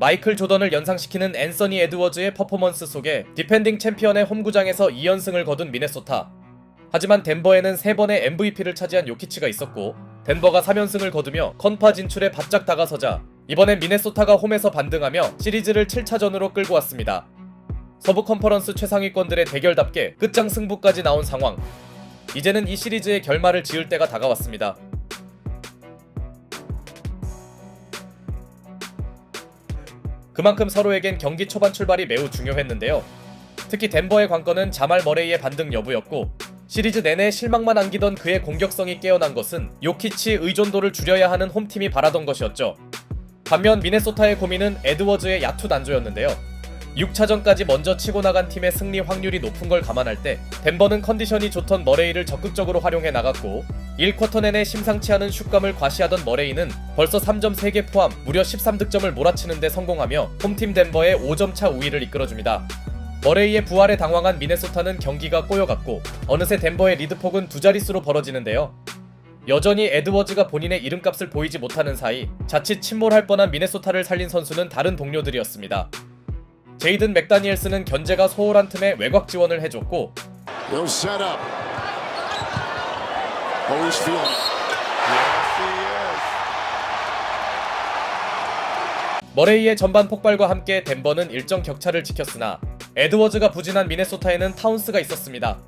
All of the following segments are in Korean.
마이클 조던을 연상시키는 앤서니 에드워즈의 퍼포먼스 속에 디펜딩 챔피언의 홈구장에서 2연승을 거둔 미네소타. 하지만 덴버에는 3번의 MVP를 차지한 요키치가 있었고 덴버가 3연승을 거두며 컨파 진출에 바짝 다가서자 이번엔 미네소타가 홈에서 반등하며 시리즈를 7차전으로 끌고 왔습니다. 서부 컨퍼런스 최상위권들의 대결답게 끝장 승부까지 나온 상황. 이제는 이 시리즈의 결말을 지을 때가 다가왔습니다. 그만큼 서로에겐 경기 초반 출발이 매우 중요했는데요. 특히 덴버의 관건은 자말 머레이의 반등 여부였고 시리즈 내내 실망만 안기던 그의 공격성이 깨어난 것은 요키치 의존도를 줄여야 하는 홈팀이 바라던 것이었죠. 반면 미네소타의 고민은 에드워즈의 야투 난조였는데요. 6차전까지 먼저 치고 나간 팀의 승리 확률이 높은 걸 감안할 때 덴버는 컨디션이 좋던 머레이를 적극적으로 활용해 나갔고 1쿼터 내내 심상치 않은 슛감을 과시하던 머레이는 벌써 3점 3개 포함 무려 13득점을 몰아치는 데 성공하며 홈팀 덴버의 5점차 우위를 이끌어줍니다. 머레이의 부활에 당황한 미네소타는 경기가 꼬여갔고 어느새 덴버의 리드폭은 두 자릿수로 벌어지는데요. 여전히 에드워즈가 본인의 이름값을 보이지 못하는 사이 자칫 침몰할 뻔한 미네소타를 살린 선수는 다른 동료들이었습니다. 제이든 맥다니엘스는 견제가 소홀한 틈에 외곽 지원을 해줬고 머레이의 전반 폭발과 함께 덴버는 일정 격차를 지켰으나 에드워즈가 부진한 미네소타에는 타운스가 있었습니다.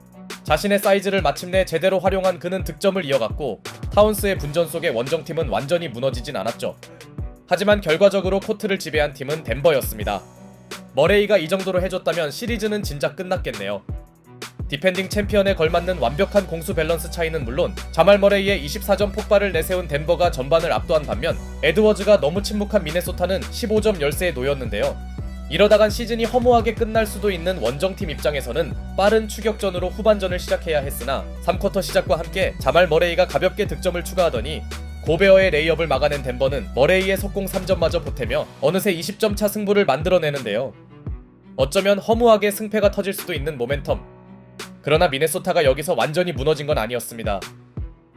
자신의 사이즈를 마침내 제대로 활용한 그는 득점을 이어갔고 타운스의 분전 속에 원정팀은 완전히 무너지진 않았죠. 하지만 결과적으로 코트를 지배한 팀은 덴버였습니다. 머레이가 이 정도로 해줬다면 시리즈는 진작 끝났겠네요. 디펜딩 챔피언에 걸맞는 완벽한 공수 밸런스 차이는 물론 자말 머레이의 24점 폭발을 내세운 덴버가 전반을 압도한 반면 에드워즈가 너무 침묵한 미네소타는 15점 열세에 놓였는데요. 이러다간 시즌이 허무하게 끝날 수도 있는 원정팀 입장에서는 빠른 추격전으로 후반전을 시작해야 했으나 3쿼터 시작과 함께 자말 머레이가 가볍게 득점을 추가하더니 고베어의 레이업을 막아낸 덴버는 머레이의 속공 3점마저 보태며 어느새 20점 차 승부를 만들어내는데요. 어쩌면 허무하게 승패가 터질 수도 있는 모멘텀. 그러나 미네소타가 여기서 완전히 무너진 건 아니었습니다.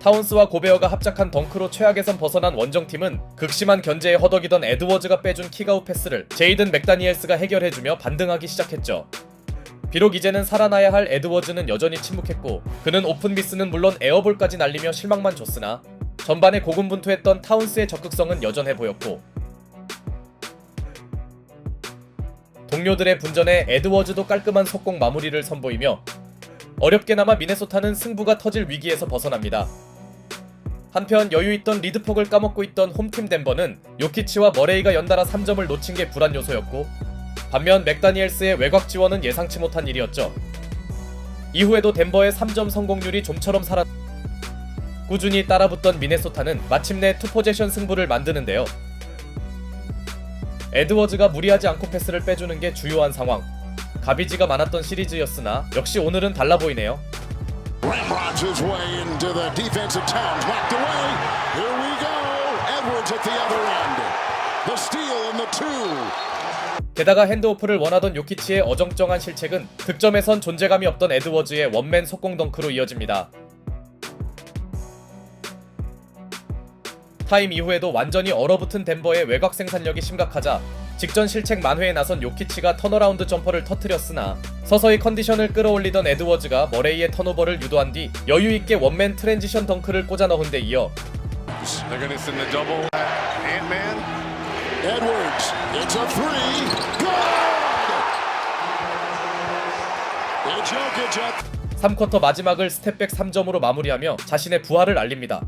타운스와 고베어가 합작한 덩크로 최악에선 벗어난 원정팀은 극심한 견제에 허덕이던 에드워즈가 빼준 킥아웃 패스를 제이든 맥다니엘스가 해결해주며 반등하기 시작했죠. 비록 이제는 살아나야 할 에드워즈는 여전히 침묵했고 그는 오픈 미스는 물론 에어볼까지 날리며 실망만 줬으나 전반에 고군분투했던 타운스의 적극성은 여전해 보였고 동료들의 분전에 에드워즈도 깔끔한 속공 마무리를 선보이며 어렵게나마 미네소타는 승부가 터질 위기에서 벗어납니다. 한편 여유있던 리드폭을 까먹고 있던 홈팀 덴버는 요키치와 머레이가 연달아 3점을 놓친 게 불안 요소였고 반면 맥다니엘스의 외곽 지원은 예상치 못한 일이었죠. 이후에도 덴버의 3점 성공률이 좀처럼 꾸준히 따라붙던 미네소타는 마침내 투포제션 승부를 만드는데요. 에드워즈가 무리하지 않고 패스를 빼주는 게 주요한 상황. 가비지가 많았던 시리즈였으나 역시 오늘은 달라 보이네요. 게다가 핸드오프를 원하던 요키치의 어정쩡한 실책은 득점에선 존재감이 없던 에드워즈의 원맨 속공 덩크로 이어집니다. 타임 이후에도 완전히 얼어붙은 덴버의 외곽 생산력이 심각하자 직전 실책 만회에 나선 요키치가 턴어라운드 점퍼를 터뜨렸으나 서서히 컨디션을 끌어올리던 에드워즈가 머레이의 턴오버를 유도한 뒤 여유있게 원맨 트랜지션 덩크를 꽂아 넣은 데 이어 Edwards, it's a three. Good! 3쿼터 마지막을 스텝백 3점으로 마무리하며 자신의 부활을 알립니다.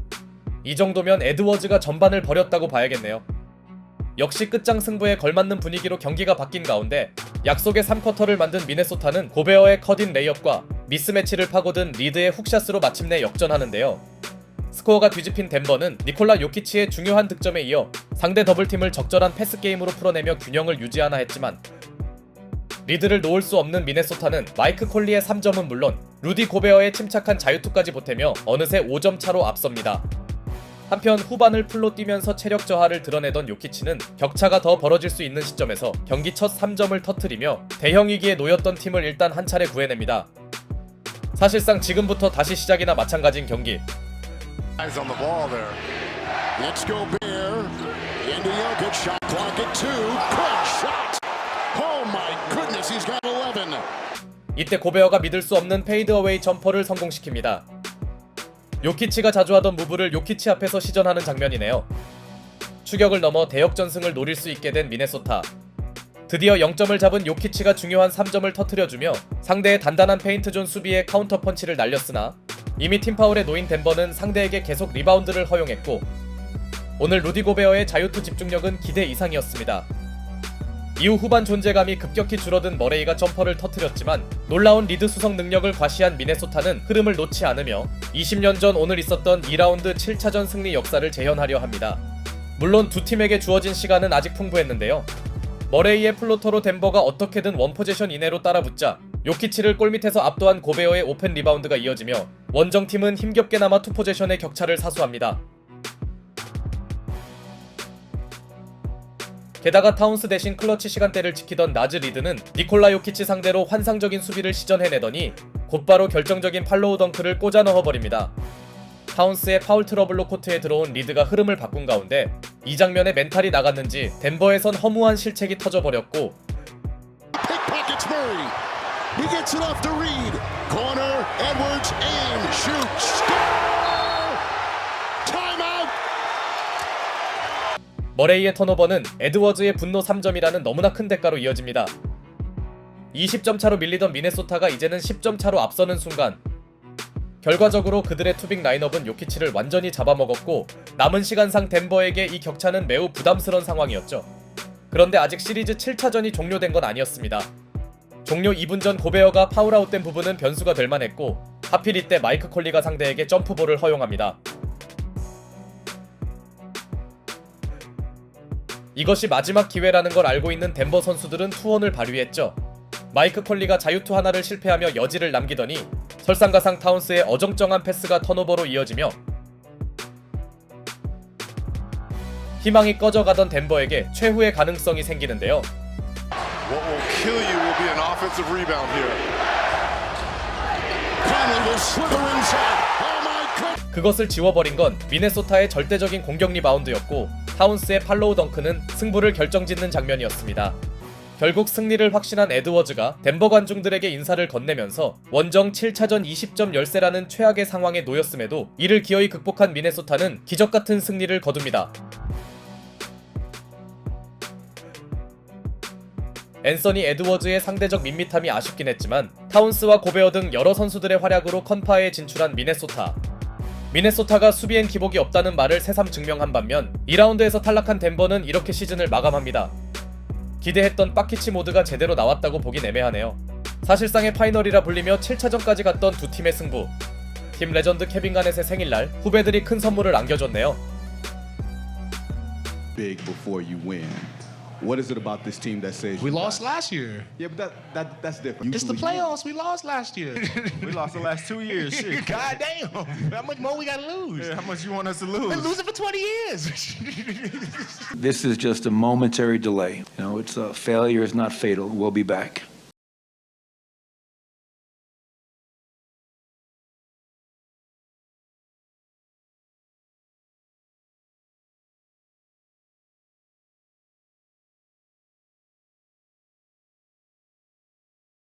이 정도면 에드워즈가 전반을 버렸다고 봐야겠네요. 역시 끝장 승부에 걸맞는 분위기로 경기가 바뀐 가운데 약속의 3쿼터를 만든 미네소타는 고베어의 컷인 레이업과 미스매치를 파고든 리드의 훅샷으로 마침내 역전하는데요. 스코어가 뒤집힌 덴버는 니콜라 요키치의 중요한 득점에 이어 상대 더블팀을 적절한 패스 게임으로 풀어내며 균형을 유지하나 했지만 리드를 놓을 수 없는 미네소타는 마이크 콜리의 3점은 물론 루디 고베어의 침착한 자유투까지 보태며 어느새 5점 차로 앞섭니다. 한편 후반을 풀로 뛰면서 체력 저하를 드러내던 요키치는 격차가 더 벌어질 수 있는 시점에서 경기 첫 3점을 터뜨리며 대형 위기에 놓였던 팀을 일단 한 차례 구해냅니다. 사실상 지금부터 다시 시작이나 마찬가지인 경기. into Jokic. Shot clock at 2. Good shot. Oh my goodness, he's got 11. 이때 고베어가 믿을 수 없는 페이드어웨이 점퍼를 성공시킵니다. 요키치가 자주 하던 무브를 요키치 앞에서 시전하는 장면이네요. 추격을 넘어 대역전승을 노릴 수 있게 된 미네소타. 드디어 0점을 잡은 요키치가 중요한 3점을 터뜨려주며 상대의 단단한 페인트존 수비에 카운터 펀치를 날렸으나 이미 팀파울에 놓인 덴버는 상대에게 계속 리바운드를 허용했고 오늘 루디 고베어의 자유투 집중력은 기대 이상이었습니다. 이후 후반 존재감이 급격히 줄어든 머레이가 점퍼를 터뜨렸지만 놀라운 리드 수성 능력을 과시한 미네소타는 흐름을 놓지 않으며 20년 전 오늘 있었던 2라운드 7차전 승리 역사를 재현하려 합니다. 물론 두 팀에게 주어진 시간은 아직 풍부했는데요. 머레이의 플로터로 덴버가 어떻게든 원포제션 이내로 따라붙자 요키치를 골밑에서 압도한 고베어의 오펜 리바운드가 이어지며 원정팀은 힘겹게나마 투포제션의 격차를 사수합니다. 게다가 타운스 대신 클러치 시간대를 지키던 나즈 리드는 니콜라 요키치 상대로 환상적인 수비를 시전해내더니 곧바로 결정적인 팔로우 덩크를 꽂아 넣어버립니다. 타운스의 파울 트러블로 코트에 들어온 리드가 흐름을 바꾼 가운데 이 장면에 멘탈이 나갔는지 덴버에선 허무한 실책이 터져버렸고 Pickpockets Murray. He gets it off to Reed. Corner, Edwards, aim, shoot, score! Timeout! 머레이의 턴오버는 에드워즈의 분노 3점이라는 너무나 큰 대가로 이어집니다. 20점 차로 밀리던 미네소타가 이제는 10점 차로 앞서는 순간 결과적으로 그들의 투빅 라인업은 요키치를 완전히 잡아먹었고 남은 시간상 덴버에게 이 격차는 매우 부담스러운 상황이었죠. 그런데 아직 시리즈 7차전이 종료된 건 아니었습니다. 종료 2분 전 고베어가 파울아웃된 부분은 변수가 될 만했고 하필 이때 마이크 콜리가 상대에게 점프볼을 허용합니다. 이것이 마지막 기회라는 걸 알고 있는 덴버 선수들은 투혼을 발휘했죠. 마이크 콜리가 자유투 하나를 실패하며 여지를 남기더니 설상가상 타운스의 어정쩡한 패스가 턴오버로 이어지며 희망이 꺼져가던 덴버에게 최후의 가능성이 생기는데요. What will kill you will be an offensive rebound here. Conley will slither inside. Oh my God! 그것을 지워버린 건 미네소타의 절대적인 공격 리바운드였고 타운스의 팔로우 덩크는 승부를 결정짓는 장면이었습니다. 결국 승리를 확신한 에드워즈가 덴버 관중들에게 인사를 건네면서 원정 7차전 20점 열세라는 최악의 상황에 놓였음에도 이를 기어이 극복한 미네소타는 기적같은 승리를 거둡니다. 앤서니 에드워즈의 상대적 밋밋함이 아쉽긴 했지만 타운스와 고베어 등 여러 선수들의 활약으로 컨파에 진출한 미네소타. 미네소타가 수비엔 기복이 없다는 말을 새삼 증명한 반면 2라운드에서 탈락한 덴버는 이렇게 시즌을 마감합니다. 기대했던 빠키치 모드가 제대로 나왔다고 보긴 애매하네요. 사실상의 파이널이라 불리며 7차전까지 갔던 두 팀의 승부. 팀 레전드 케빈 가넷의 생일날 후배들이 큰 선물을 안겨줬네요. Big before you win. What is it about this team that says We you lost got- last year. Yeah, but that's different. It's the Usually you- playoffs. We lost last year. We lost the last 2 years. Shit. God damn. How much more we gotta lose? Yeah, how much you want us to Been lose? losing for 20 years. This is just a momentary delay. You know, it's a failure is not fatal. We'll be back.